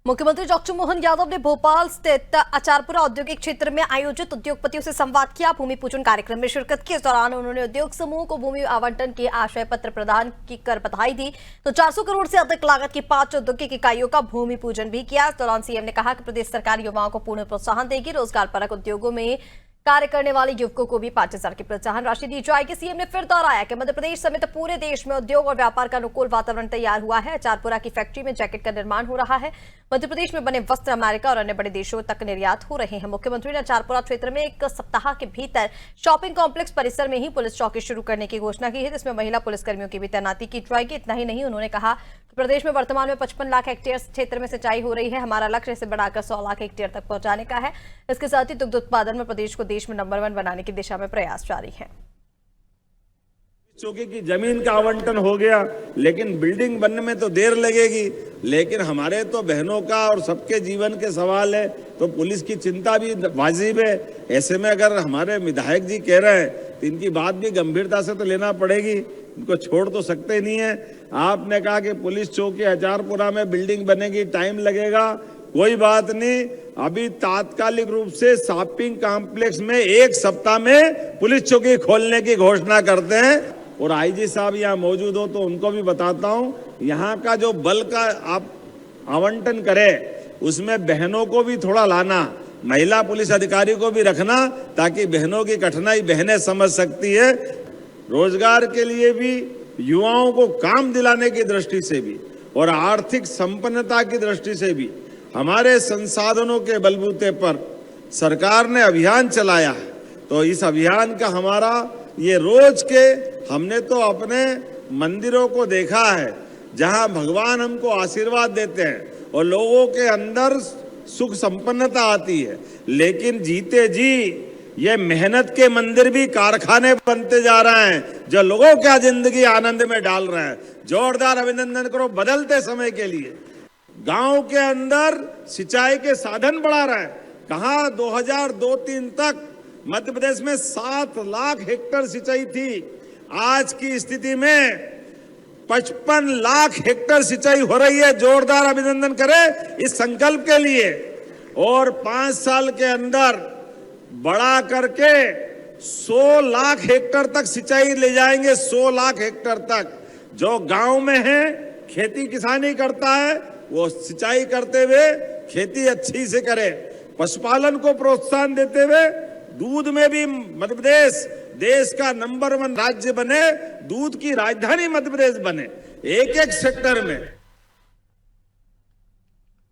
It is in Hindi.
मुख्यमंत्री डॉक्टर मोहन यादव ने भोपाल स्थित आचारपुरा औद्योगिक क्षेत्र में आयोजित उद्योगपतियों से संवाद किया। भूमि पूजन कार्यक्रम में शिरकत की। इस दौरान उन्होंने उद्योग समूह को भूमि आवंटन के आशय पत्र प्रदान कर बधाई दी तो 400 करोड़ से अधिक लागत की 5 औद्योगिक इकाइयों का भूमि पूजन भी किया। इस दौरान सीएम ने कहा कि प्रदेश सरकार युवाओं को पूर्ण प्रोत्साहन देगी। रोजगार परक उद्योगों में कार्य करने वाले युवकों को भी 5,000 की प्रोत्साहन राशि दी जाएगी। सीएम ने फिर दोहराया कि मध्य प्रदेश समेत पूरे देश में उद्योग और व्यापार का अनुकूल वातावरण तैयार हुआ है। आचारपुरा की फैक्ट्री में जैकेट का निर्माण हो रहा है। मध्य प्रदेश में बने वस्त्र अमेरिका और अन्य बड़े देशों तक निर्यात हो रहे हैं। मुख्यमंत्री ने आचारपुरा क्षेत्र में 1 सप्ताह के भीतर शॉपिंग कॉम्प्लेक्स परिसर में ही पुलिस चौकी शुरू करने की घोषणा की है, जिसमें महिला पुलिसकर्मियों की भी तैनाती की जाएगी। इतना ही नहीं, उन्होंने कहा कि प्रदेश में वर्तमान में 55 लाख हेक्टेयर क्षेत्र में सिंचाई हो रही है। हमारा लक्ष्य इसे बढ़ाकर 100 लाख हेक्टेयर तक पहुंचाने का है। इसके साथ ही दुग्ध उत्पादन में प्रदेश को देश में नंबर 1 बनाने की दिशा में प्रयास जारी है। चौकी की जमीन का आवंटन हो गया, लेकिन बिल्डिंग बनने में तो देर लगेगी। लेकिन हमारे तो बहनों का और सबके जीवन के सवाल है, तो पुलिस की चिंता भी वाजिब है। ऐसे में अगर हमारे विधायक जी कह रहे हैं तो इनकी बात भी गंभीरता से तो लेना पड़ेगी। इनको छोड़ तो सकते नहीं है। आपने कहा कि पुलिस चौकी आचारपुरा में बिल्डिंग बनेगी, टाइम लगेगा, कोई बात नहीं। अभी तात्कालिक रूप से शॉपिंग कॉम्प्लेक्स में 1 सप्ताह में पुलिस चौकी खोलने की घोषणा करते हैं। और आईजी साहब यहाँ मौजूद हो तो उनको भी बताता हूँ, यहाँ का जो बल का आप आवंटन करें उसमें बहनों को भी थोड़ा लाना, महिला पुलिस अधिकारी को भी रखना, ताकि बहनों की कठिनाई बहनें समझ सकती है। रोजगार के लिए भी, युवाओं को काम दिलाने की दृष्टि से भी और आर्थिक संपन्नता की दृष्टि से भी हमारे संसाधनों के बलबूते पर सरकार ने अभियान चलाया है। तो इस अभियान का हमारा ये रोज के, हमने तो अपने मंदिरों को देखा है जहां भगवान हमको आशीर्वाद देते हैं और लोगों के अंदर सुख संपन्नता आती है, लेकिन जीते जी ये मेहनत के मंदिर भी कारखाने बनते जा रहे हैं जो लोगों का जिंदगी आनंद में डाल रहे हैं। जोरदार अभिनंदन करो बदलते समय के लिए। गांव के अंदर सिंचाई के साधन बढ़ा रहे हैं। कहा 2002-03 तक मध्य प्रदेश में 7 लाख हेक्टेयर सिंचाई थी, आज की स्थिति में 55 लाख हेक्टेयर सिंचाई हो रही है। जोरदार अभिनंदन करें इस संकल्प के लिए। और 5 साल के अंदर बढ़ा करके 100 लाख हेक्टेयर तक सिंचाई ले जाएंगे। 100 लाख हेक्टेयर तक जो गांव में है, खेती किसानी करता है, वो सिंचाई करते हुए खेती अच्छी से करे। पशुपालन को प्रोत्साहन देते हुए दूध में भी मध्य प्रदेश देश का नंबर 1 राज्य बने, दूध की राजधानी मध्य प्रदेश बने। एक सेक्टर में